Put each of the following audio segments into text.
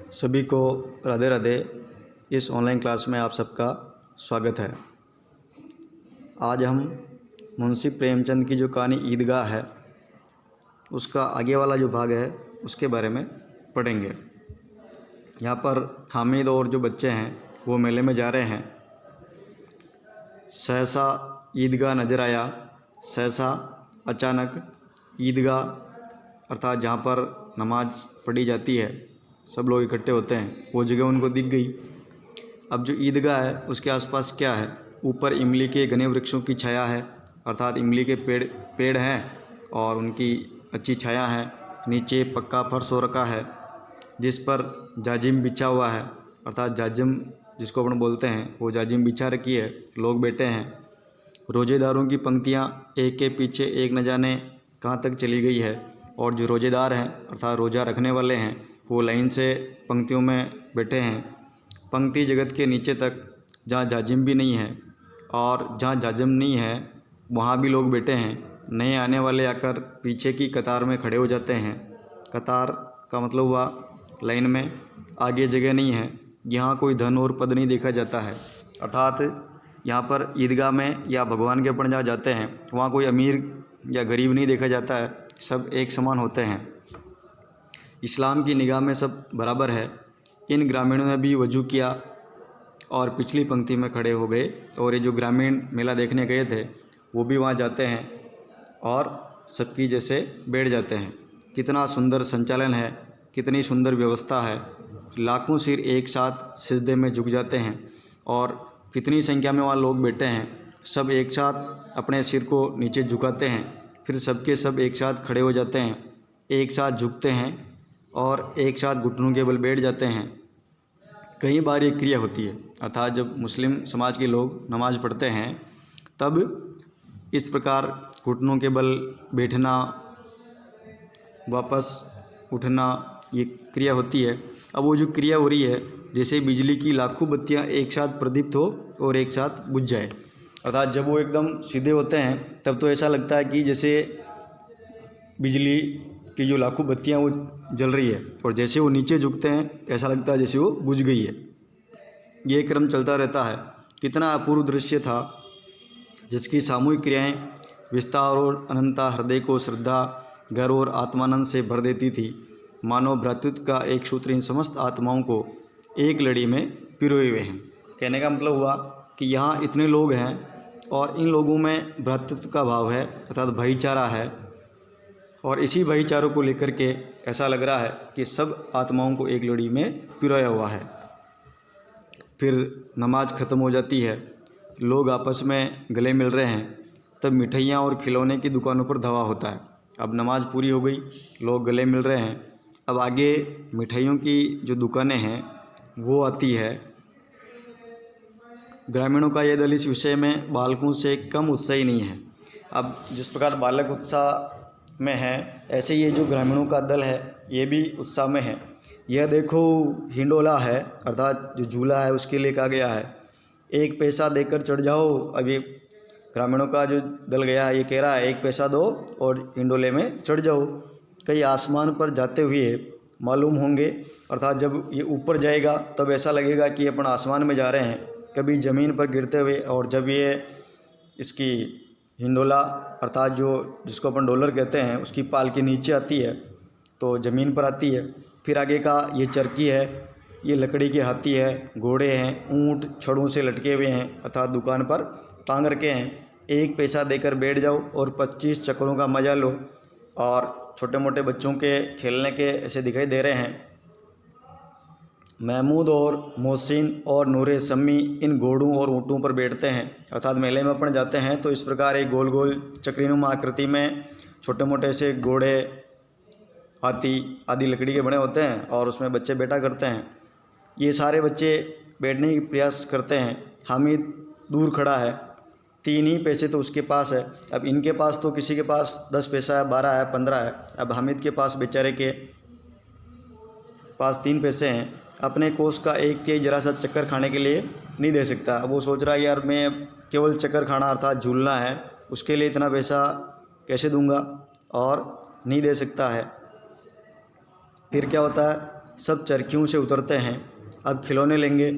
सभी को राधे राधे। इस ऑनलाइन क्लास में आप सबका स्वागत है। आज हम मुंशी प्रेमचंद की जो कहानी ईदगाह है उसका आगे वाला जो भाग है उसके बारे में पढ़ेंगे। यहाँ पर हामिद और जो बच्चे हैं वो मेले में जा रहे हैं। सहसा ईदगाह नज़र आया। सहसा अचानक ईदगाह अर्थात जहाँ पर नमाज पढ़ी जाती है, सब लोग इकट्ठे होते हैं, वो जगह उनको दिख गई। अब जो ईदगाह है उसके आसपास क्या है, ऊपर इमली के घने वृक्षों की छाया है, अर्थात इमली के पेड़ हैं और उनकी अच्छी छाया है। नीचे पक्का फर्श हो रखा है जिस पर जाजिम बिछा हुआ है, अर्थात जाजिम जिसको अपन बोलते हैं वो जाजिम बिछा रखी है। लोग बैठे हैं। रोज़ेदारों की पंक्तियाँ एक के पीछे एक न जाने कहाँ तक चली गई है और जो रोज़ेदार हैं अर्थात रोज़ा रखने वाले हैं वो लाइन से पंक्तियों में बैठे हैं। पंक्ति जगत के नीचे तक जहाँ जाजिम भी नहीं है और जहाँ जाजिम नहीं है वहाँ भी लोग बैठे हैं। नए आने वाले आकर पीछे की कतार में खड़े हो जाते हैं। कतार का मतलब हुआ लाइन में, आगे जगह नहीं है। यहाँ कोई धन और पद नहीं देखा जाता है, अर्थात यहाँ पर ईदगाह में या भगवान के अपन जहाँ जाते हैं वहाँ कोई अमीर या गरीब नहीं देखा जाता है, सब एक समान होते हैं। इस्लाम की निगाह में सब बराबर है। इन ग्रामीणों ने भी वजू किया और पिछली पंक्ति में खड़े हो गए और ये जो ग्रामीण मेला देखने गए थे वो भी वहाँ जाते हैं और सबकी जैसे बैठ जाते हैं। कितना सुंदर संचालन है, कितनी सुंदर व्यवस्था है। लाखों सिर एक साथ सिजदे में झुक जाते हैं और कितनी संख्या में वहाँ लोग बैठे हैं। सब एक साथ अपने सिर को नीचे झुकाते हैं, फिर सबके सब एक साथ खड़े हो जाते हैं, एक साथ झुकते हैं और एक साथ घुटनों के बल बैठ जाते हैं। कई बार ये क्रिया होती है, अर्थात जब मुस्लिम समाज के लोग नमाज़ पढ़ते हैं तब इस प्रकार घुटनों के बल बैठना, वापस उठना, ये क्रिया होती है। अब वो जो क्रिया हो रही है जैसे बिजली की लाखों बत्तियां एक साथ प्रदीप्त हो और एक साथ बुझ जाए, अर्थात जब वो एकदम सीधे होते हैं तब तो ऐसा लगता है कि जैसे बिजली की जो लाखों बत्तियां वो जल रही है, और जैसे वो नीचे झुकते हैं ऐसा लगता है जैसे वो बुझ गई है। ये क्रम चलता रहता है। कितना अपूर्व दृश्य था जिसकी सामूहिक क्रियाएं विस्तार और अनंता हृदय को श्रद्धा, गर्व और आत्मानंद से भर देती थी। मानव भ्रातृत्व का एक सूत्र इन समस्त आत्माओं को एक लड़ी में पिरोए हुए हैं। कहने का मतलब हुआ कि यहाँ इतने लोग हैं और इन लोगों में भ्रातृत्व का भाव है, अर्थात भाईचारा है, और इसी भाईचारों को लेकर के ऐसा लग रहा है कि सब आत्माओं को एक लड़ी में पिरोया हुआ है। फिर नमाज ख़त्म हो जाती है, लोग आपस में गले मिल रहे हैं, तब मिठाइयाँ और खिलौने की दुकानों पर धावा होता है। अब नमाज पूरी हो गई, लोग गले मिल रहे हैं, अब आगे मिठाइयों की जो दुकानें हैं वो आती है। ग्रामीणों का यह दल इस विषय में बालकों से कम उत्साही नहीं है। अब जिस प्रकार बालक उत्साह में है ऐसे ये जो ग्रामीणों का दल है ये भी उत्साह में है। यह देखो हिंडोला है, अर्थात जो झूला है उसके लिए कहा गया है, 1 पैसा देकर चढ़ जाओ। अब ये ग्रामीणों का जो दल गया है ये कह रहा है 1 पैसा दो और हिंडोले में चढ़ जाओ। कई आसमान पर जाते हुए मालूम होंगे, अर्थात जब ये ऊपर जाएगा तब ऐसा लगेगा कि अपन आसमान में जा रहे हैं, कभी ज़मीन पर गिरते हुए, और जब ये इसकी हिंडोला अर्थात जो जिसको अपन डॉलर कहते हैं उसकी पाल के नीचे आती है तो ज़मीन पर आती है। फिर आगे का ये चरखी है, ये लकड़ी के हाथी है, घोड़े हैं, ऊँट छड़ों से लटके हुए हैं, अर्थात दुकान पर टांग रखे हैं। 1 पैसा देकर बैठ जाओ और 25 चक्करों का मज़ा लो। और छोटे मोटे बच्चों के खेलने के ऐसे दिखाई दे रहे हैं। महमूद और मोहसिन और नूरे सम्मी इन घोड़ों और ऊँटों पर बैठते हैं, अर्थात मेले में अपन जाते हैं तो इस प्रकार एक गोल गोल चक्रीनुमा आकृति में छोटे मोटे से घोड़े, हाथी आदि लकड़ी के बने होते हैं और उसमें बच्चे बैठा करते हैं। ये सारे बच्चे बैठने की प्रयास करते हैं। हामिद दूर खड़ा है, 3 ही पैसे तो उसके पास है। अब इनके पास तो किसी के पास 10 पैसा है, 12 है, 15 है। अब हामिद के पास बेचारे के पास 3 पैसे हैं। अपने कोष का 1/3 जरा सा चक्कर खाने के लिए नहीं दे सकता। अब वो सोच रहा है यार मैं केवल चक्कर खाना अर्थात झूलना है, उसके लिए इतना पैसा कैसे दूंगा, और नहीं दे सकता है। फिर क्या होता है, सब चरखियों से उतरते हैं। अब खिलौने लेंगे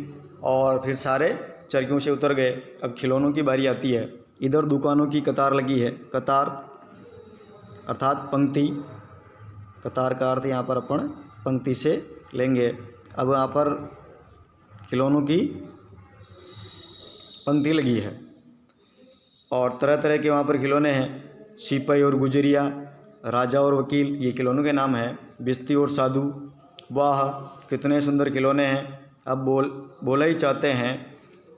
और फिर सारे चरखियों से उतर गए। अब खिलौनों की बारी आती है। इधर दुकानों की कतार लगी है। कतार अर्थात पंक्ति, कतार का अर्थ यहाँ पर अपन पंक्ति से लेंगे। अब यहाँ पर खिलौनों की पंक्ति लगी है और तरह तरह के वहाँ पर खिलौने हैं। सिपाही और गुजरिया, राजा और वकील, ये खिलौनों के नाम हैं। बिस्ती और साधु, वाह कितने सुंदर खिलौने हैं। अब बोला ही चाहते हैं।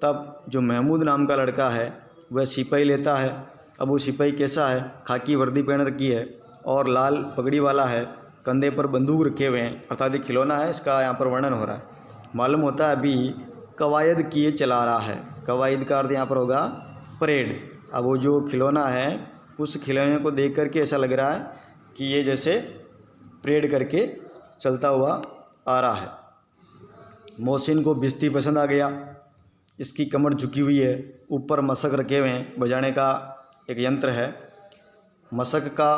तब जो महमूद नाम का लड़का है वह सिपाही लेता है। अब वो सिपाही कैसा है? खाकी वर्दी पहन रखी है और लाल पगड़ी वाला है, कंधे पर बंदूक रखे हुए हैं। अर्थात ये खिलौना है, इसका यहाँ पर वर्णन हो रहा है। मालूम होता है अभी कवायद किए चला रहा है। कवायद का अर्थ यहाँ पर होगा परेड। अब वो जो खिलौना है उस खिलौने को देख करके ऐसा लग रहा है कि ये जैसे परेड करके चलता हुआ आ रहा है। मोहसिन को बिस्ती पसंद आ गया। इसकी कमर झुकी हुई है, ऊपर मशक रखे हुए हैं, बजाने का एक यंत्र है। मशक का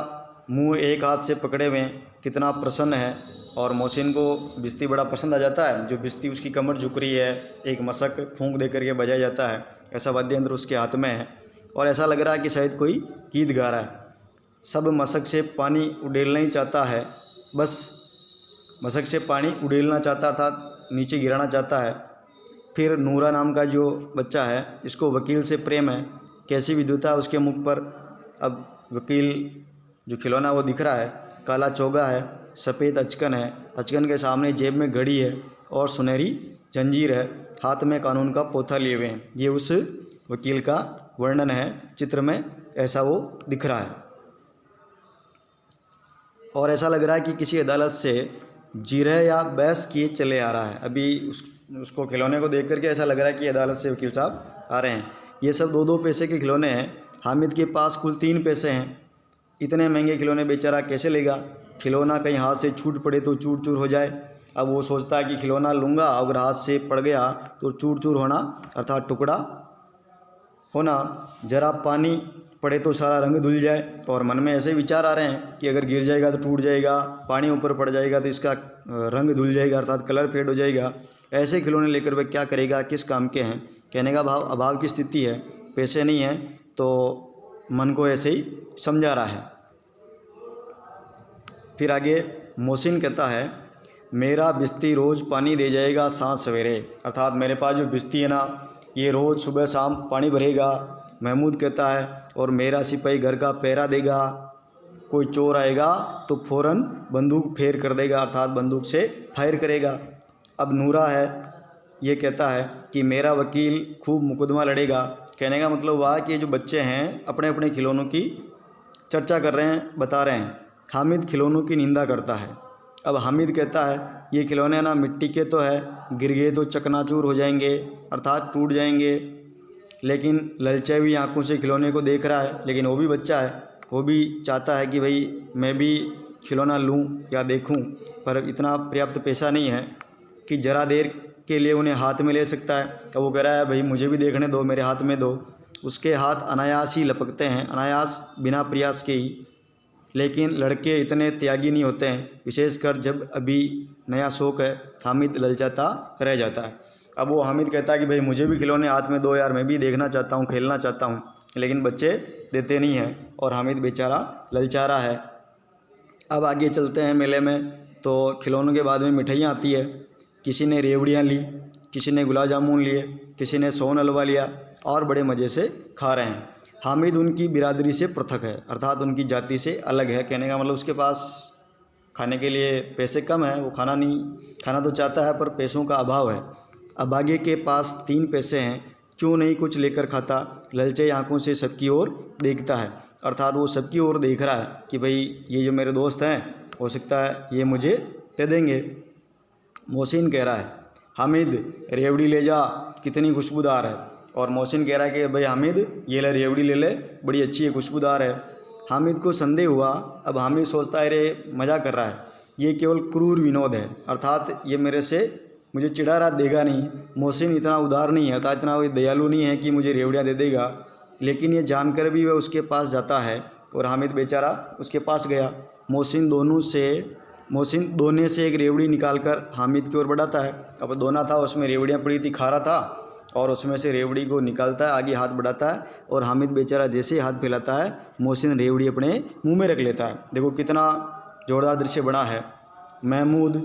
मुंह एक हाथ से पकड़े हुए हैं, कितना प्रसन्न है। और मोहसिन को बिस्ती बड़ा पसंद आ जाता है। जो बिस्ती उसकी कमर झुक रही है, एक मशक फूंक दे करके बजाया जाता है, ऐसा वाद्य यंत्र उसके हाथ में है और ऐसा लग रहा है कि शायद कोई गीत गा रहा है। सब मशक से पानी उड़ेलना ही चाहता है, बस मशक से पानी उड़ेलना चाहता अर्थात नीचे गिराना चाहता है। फिर नूरा नाम का जो बच्चा है, इसको वकील से प्रेम है। कैसी विद्युता है उसके मुख पर। अब वकील जो खिलौना वो दिख रहा है, काला चोगा है, सफ़ेद अचकन है, अचकन के सामने जेब में घड़ी है और सुनहरी जंजीर है, हाथ में कानून का पोथा लिए हुए हैं। ये उस वकील का वर्णन है। चित्र में ऐसा वो दिख रहा है और ऐसा लग रहा है कि किसी अदालत से जिरह या बहस किए चले आ रहा है। अभी उसको खिलौने को देख करके ऐसा लग रहा है कि अदालत से वकील साहब आ रहे हैं। ये सब 2-2 पैसे के खिलौने हैं। हामिद के पास कुल 3 पैसे हैं। इतने महंगे खिलौने बेचारा कैसे लेगा? खिलौना कहीं हाथ से छूट पड़े तो चूर चूर हो जाए। अब वो सोचता है कि खिलौना लूँगा, अगर हाथ से पड़ गया तो चूर चूर होना अर्थात टुकड़ा होना, जरा पानी पड़े तो सारा रंग धुल जाए। और मन में ऐसे विचार आ रहे हैं कि अगर गिर जाएगा तो टूट जाएगा, पानी ऊपर पड़ जाएगा तो इसका रंग धुल जाएगा अर्थात कलर फेड हो जाएगा। ऐसे खिलौने लेकर वह क्या करेगा, किस काम के हैं? कहने का भाव अभाव की स्थिति है, पैसे नहीं हैं, तो मन को ऐसे ही समझा रहा है। फिर आगे मोहसिन कहता है, मेरा बिस्ती रोज़ पानी दे जाएगा सांझ सवेरे। अर्थात मेरे पास जो बिस्ती है ना, ये रोज़ सुबह शाम पानी भरेगा। महमूद कहता है, और मेरा सिपाही घर का पहरा देगा। कोई चोर आएगा तो फ़ौरन बंदूक फेर कर देगा अर्थात बंदूक से फायर करेगा। अब नूरा है, ये कहता है कि मेरा वकील खूब मुकदमा लड़ेगा। कहने का मतलब हुआ कि जो बच्चे हैं अपने अपने खिलौनों की चर्चा कर रहे हैं, बता रहे हैं। हामिद खिलौनों की निंदा करता है। अब हामिद कहता है, ये खिलौने ना मिट्टी के तो है, गिर गए तो चकनाचूर हो जाएंगे अर्थात टूट जाएंगे। लेकिन ललचाई हुई आंखों से खिलौने को देख रहा है। लेकिन वो भी बच्चा है, वो भी चाहता है कि भाई मैं भी खिलौना लूं या देखूं, पर इतना पर्याप्त पैसा नहीं है कि ज़रा देर के लिए उन्हें हाथ में ले सकता है। तो वो कह रहा है, भाई मुझे भी देखने दो, मेरे हाथ में दो। उसके हाथ अनायास ही लपकते हैं, अनायास बिना प्रयास के ही। लेकिन लड़के इतने त्यागी नहीं होते हैं, विशेषकर जब अभी नया शौक़ है। हामिद ललचाता रह जाता है। अब वो हामिद कहता है कि भाई मुझे भी खिलौने हाथ में दो यार, मैं भी देखना चाहता हूँ, खेलना चाहता हूँ। लेकिन बच्चे देते नहीं हैं और हामिद बेचारा ललचा रहा है। अब आगे चलते हैं मेले में, तो खिलौनों के बाद में मिठाइयाँ आती है। किसी ने रेवड़ियाँ ली, किसी ने गुलाब जामुन लिए, किसी ने सोन हलवा लिया और बड़े मज़े से खा रहे हैं। हामिद उनकी बिरादरी से पृथक है अर्थात उनकी जाति से अलग है। कहने का मतलब उसके पास खाने के लिए पैसे कम है, वो खाना तो चाहता है पर पैसों का अभाव है। अब आगे के पास 3 पैसे हैं, क्यों नहीं कुछ लेकर खाता? ललचाई आंखों से सबकी ओर देखता है अर्थात वो सबकी ओर देख रहा है कि भाई ये जो मेरे दोस्त हैं, हो सकता है ये मुझे दे देंगे। मोहसिन कह रहा है, हामिद रेवड़ी ले जा, कितनी खुशबूदार है। और मोहसिन कह रहा है कि भाई हामिद ये ले रेवड़ी ले ले, बड़ी अच्छी है, खुशबूदार है। हामिद को संदेह हुआ। अब हामिद सोचता है, अरे मज़ा कर रहा है, ये केवल क्रूर विनोद है अर्थात ये मुझे चिढ़ा रहा, देगा नहीं। मोहसिन इतना उदार नहीं है अर्थात इतना दयालु नहीं है कि मुझे रेवड़ियाँ दे देगा। लेकिन ये जानकर भी वह उसके पास जाता है और हामिद बेचारा उसके पास गया। मोहसिन दोनों से मोहसिन दोने से एक रेवड़ी निकालकर हामिद की ओर बढ़ाता है। अब दोना था, उसमें रेवड़ियाँ पड़ी थी, खा रहा था, और उसमें से रेवड़ी को निकालता है, आगे हाथ बढ़ाता है, और हामिद बेचारा जैसे ही हाथ फैलाता है, मोहसिन रेवड़ी अपने मुंह में रख लेता है। देखो कितना जोरदार दृश्य बना है। महमूद,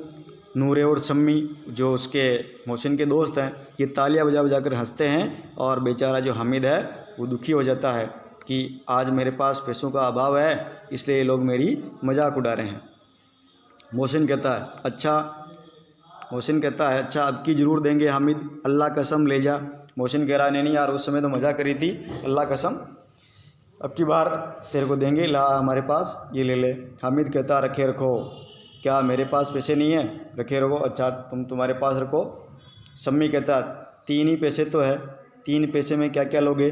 नूरे और शम्मी जो उसके मोहसिन के दोस्त हैं, ये तालियां बजा बजा कर हंसते हैं, और बेचारा जो हामिद है वो दुखी हो जाता है कि आज मेरे पास पैसों का अभाव है, इसलिए ये लोग मेरी मजाक उड़ा रहे हैं। मोहसिन कहता है अच्छा अब की ज़रूर देंगे हामिद, अल्लाह कसम ले जा। मोहसिन कह रहा नहीं यार, उस समय तो मज़ा करी थी, अल्लाह कसम अब की बार तेरे को देंगे, ला हमारे पास ये ले ले। हामिद कहता रखे रखो। क्या मेरे पास पैसे नहीं है? रखे रखो। अच्छा तुम्हारे पास रखो। सम्मी कहता 3 ही पैसे तो है, 3 पैसे में क्या क्या लोगे?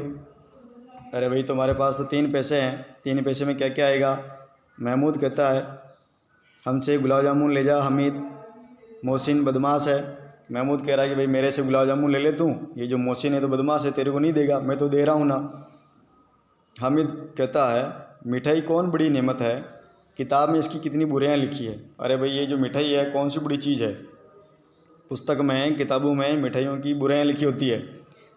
अरे भाई तुम्हारे पास तो 3 पैसे हैं, 3 पैसे में क्या क्या आएगा? महमूद कहता है हमसे गुलाब जामुन ले जा हामिद। मोहसिन बदमाश है। महमूद कह रहा है कि भाई मेरे से गुलाब जामुन ले ले तू, ये जो मोहसिन है तो बदमाश है, तेरे को नहीं देगा, मैं तो दे रहा हूँ ना। हामिद कहता है मिठाई कौन बड़ी नेमत है, किताब में इसकी कितनी बुराइयाँ लिखी है। अरे भाई ये जो मिठाई है कौन सी बड़ी चीज़ है, पुस्तक में किताबों में मिठाइयों की बुराइयाँ लिखी होती है।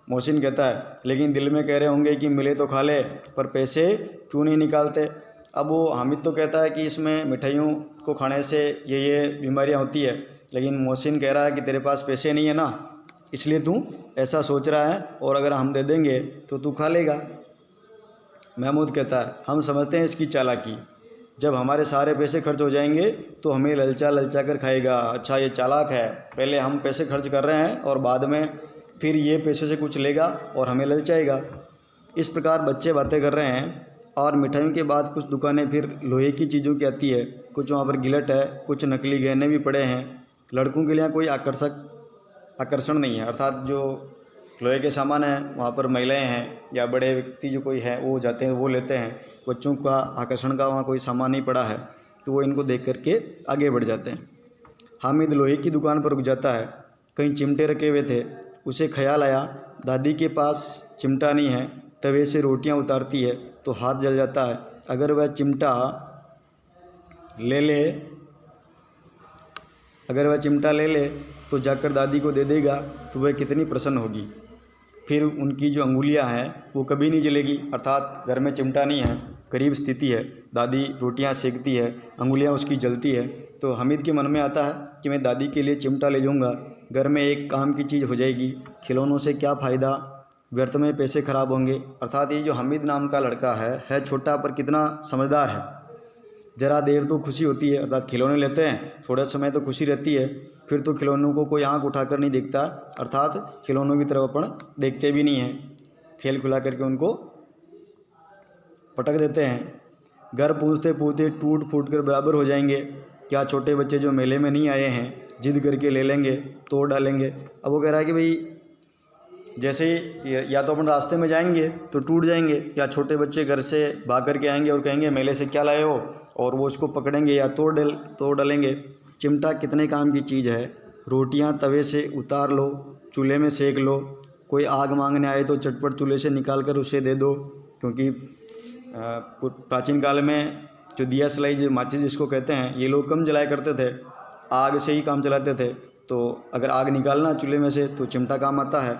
मोहसिन कहता है लेकिन दिल में कह रहे होंगे कि मिले तो खा ले, पर पैसे क्यों नहीं निकालते। अब वो हामिद तो कहता है कि इसमें मिठाइयों को खाने से ये बीमारियाँ होती है, लेकिन मोहसिन कह रहा है कि तेरे पास पैसे नहीं है ना, इसलिए तू ऐसा सोच रहा है, और अगर हम दे देंगे तो तू खा लेगा। महमूद कहता है हम समझते हैं इसकी चालाकी, जब हमारे सारे पैसे खर्च हो जाएंगे तो हमें ललचा ललचा कर खाएगा। अच्छा ये चालाक है, पहले हम पैसे खर्च कर रहे हैं और बाद में फिर ये पैसे से कुछ लेगा और हमें ललचाएगा। इस प्रकार बच्चे बातें कर रहे हैं, और मिठाइयों के बाद कुछ दुकानें फिर लोहे की चीज़ों की आती है, कुछ वहाँ पर गिलट है, कुछ नकली गहने भी पड़े हैं। लड़कों के लिए कोई आकर्षण नहीं है, अर्थात जो लोहे के सामान हैं वहाँ पर महिलाएं हैं या बड़े व्यक्ति जो कोई है वो जाते हैं वो लेते हैं। बच्चों का आकर्षण का वहाँ कोई सामान नहीं पड़ा है, तो वो इनको देख करके आगे बढ़ जाते हैं। हामिद लोहे की दुकान पर रुक जाता है, कहीं चिमटे रखे हुए थे। उसे ख्याल आया दादी के पास चिमटा नहीं है, तवे से रोटियां उतारती है तो हाथ जल जाता है। अगर वह चिमटा ले ले तो जाकर दादी को दे देगा तो वह कितनी प्रसन्न होगी। फिर उनकी जो अंगुलियां हैं वो कभी नहीं जलेगी, अर्थात घर में चिमटा नहीं है, करीब स्थिति है, दादी रोटियां सेकती है, अंगुलियां उसकी जलती है, तो हामिद के मन में आता है कि मैं दादी के लिए चिमटा ले जाऊंगा, घर में एक काम की चीज़ हो जाएगी, खिलौनों से क्या फ़ायदा, व्यर्थ में पैसे खराब होंगे। अर्थात ये जो हामिद नाम का लड़का है छोटा पर कितना समझदार है। ज़रा देर तो खुशी होती है, अर्थात खिलौने लेते हैं, थोड़ा समय तो खुशी रहती है, फिर तो खिलौनों को कोई आंख उठाकर नहीं देखता, अर्थात खिलौनों की तरफ अपन देखते भी नहीं हैं, खेल खुला करके उनको पटक देते हैं। घर पहुँचते पहुँचते टूट फूट कर बराबर हो जाएंगे। क्या छोटे बच्चे जो मेले में नहीं आए हैं जिद करके ले लेंगे, तोड़ डालेंगे। अब वो कह रहा है कि भाई जैसे ही या तो अपन रास्ते में जाएंगे तो टूट जाएंगे, या छोटे बच्चे घर से भाग करके आएंगे और कहेंगे मेले से क्या लाए हो, और वो उसको पकड़ेंगे या तोड़ डालेंगे। चिमटा कितने काम की चीज़ है, रोटियां तवे से उतार लो, चूल्हे में सेक लो, कोई आग मांगने आए तो चटपट चूल्हे से निकाल कर उसे दे दो, क्योंकि प्राचीन काल में जो दिया सलाई जो माचिस जिसको कहते हैं ये लोग कम जलाया करते थे, आग से ही काम चलाते थे, तो अगर आग निकालना चूल्हे में से तो चिमटा काम आता है।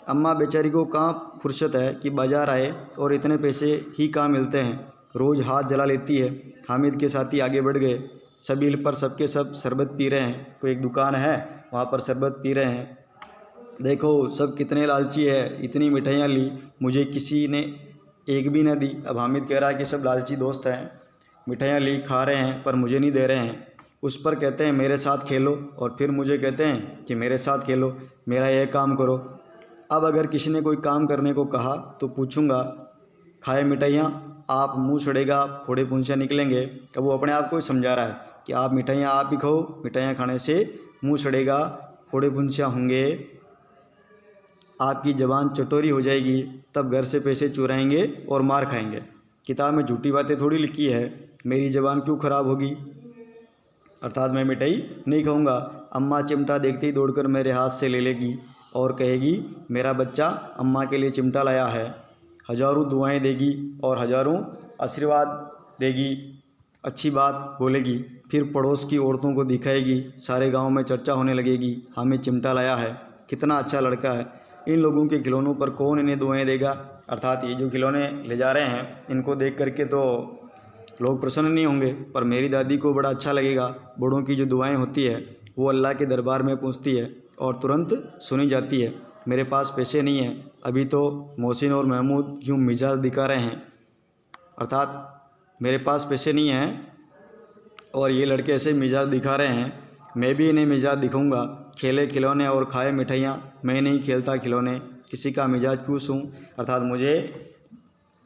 अम्मा बेचारी को कहाँ फुर्सत है कि बाज़ार आए और इतने पैसे ही कहाँ मिलते हैं, रोज़ हाथ जला लेती है। हामिद के साथी आगे बढ़ गए, सबील पर सबके सब शरबत पी रहे हैं, कोई एक दुकान है वहाँ पर शरबत पी रहे हैं। देखो सब कितने लालची है, इतनी मिठाइयाँ ली, मुझे किसी ने एक भी न दी। अब हामिद कह रहा है कि सब लालची दोस्त हैं, मिठाइयाँ ली खा रहे हैं पर मुझे नहीं दे रहे हैं। उस पर कहते हैं मेरे साथ खेलो, और फिर मुझे कहते हैं कि मेरे साथ खेलो, मेरा यह काम करो। अब अगर किसी ने कोई काम करने को कहा तो पूछूंगा खाए मिठाइयाँ, आप मुंह सड़ेगा, फोड़े पुंछियाँ निकलेंगे। अब वो अपने आप को ही समझा रहा है कि आप मिठाइयाँ आप ही खाओ, मिठाइयाँ खाने से मुंह सड़ेगा, फोड़े पुंछियाँ होंगे, आपकी ज़बान चटोरी हो जाएगी, तब घर से पैसे चुराएंगे और मार खाएंगे। किताब में झूठी बातें थोड़ी लिखी है, मेरी ज़बान क्यों ख़राब होगी, अर्थात मैं मिठाई नहीं खाऊंगा। अम्मा चिमटा देखते ही दौड़कर मेरे हाथ से ले लेगी और कहेगी मेरा बच्चा अम्मा के लिए चिमटा लाया है, हज़ारों दुआएं देगी और हज़ारों आशीर्वाद देगी, अच्छी बात बोलेगी। फिर पड़ोस की औरतों को दिखाएगी, सारे गांव में चर्चा होने लगेगी, हमें चिमटा लाया है, कितना अच्छा लड़का है। इन लोगों के खिलौनों पर कौन इन्हें दुआएं देगा। अर्थात ये जो खिलौने ले जा रहे हैं इनको देख करके तो लोग प्रसन्न नहीं होंगे, पर मेरी दादी को बड़ा अच्छा लगेगा। बड़ों की जो दुआएं होती है वो अल्लाह के दरबार में पहुंचती है और तुरंत सुनी जाती है। मेरे पास पैसे नहीं है, अभी तो मोहसिन और महमूद यूँ मिजाज दिखा रहे हैं, अर्थात मेरे पास पैसे नहीं हैं और ये लड़के ऐसे मिजाज दिखा रहे हैं, मैं भी इन्हें मिजाज दिखाऊंगा। खेले खिलौने और खाए मिठाइयाँ, मैं नहीं खेलता खिलौने, किसी का मिजाज क्यों सूं। अर्थात मुझे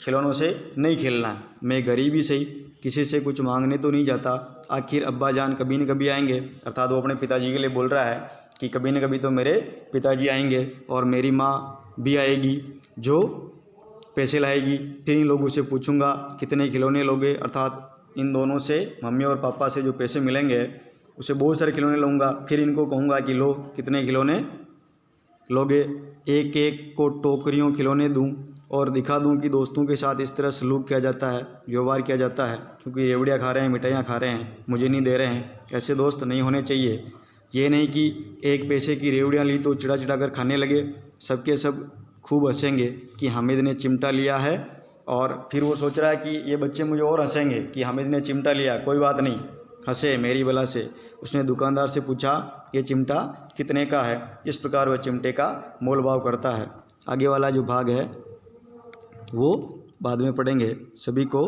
खिलौनों से नहीं खेलना है, मैं गरीब ही सही, किसी से कुछ मांगने तो नहीं जाता। आखिर अब्बा जान कभी न कभी आएंगे, अर्थात वो अपने पिताजी के लिए बोल रहा है कि कभी न कभी तो मेरे पिताजी आएंगे और मेरी माँ भी आएगी जो पैसे लाएगी। फिर इन लोगों से पूछूंगा कितने खिलौने लोगे, अर्थात इन दोनों से, मम्मी और पापा से जो पैसे मिलेंगे उसे बहुत सारे खिलौने लूँगा। फिर इनको कहूँगा कि लो कितने खिलौने लोगे, एक एक को टोकरियों खिलौने दूं और दिखा दूं कि दोस्तों के साथ इस तरह सलूक किया जाता है, व्यवहार किया जाता है। क्योंकि रेवड़ियाँ खा रहे हैं, मिठाइयाँ खा रहे हैं, मुझे नहीं दे रहे हैं, ऐसे दोस्त नहीं होने चाहिए। ये नहीं कि एक पैसे की रेवड़ियाँ ली तो चिढ़ा चिढ़ा कर खाने लगे, सबके सब खूब हंसेंगे कि हामिद ने चिमटा लिया है। और फिर वो सोच रहा है कि ये बच्चे मुझे और हंसेंगे कि हामिद ने चिमटा लिया, कोई बात नहीं, हंसे मेरी बला से। उसने दुकानदार से पूछा ये चिमटा कितने का है। इस प्रकार वह चिमटे का मोल भाव करता है। आगे वाला जो भाग है वो बाद में पढ़ेंगे। सभी को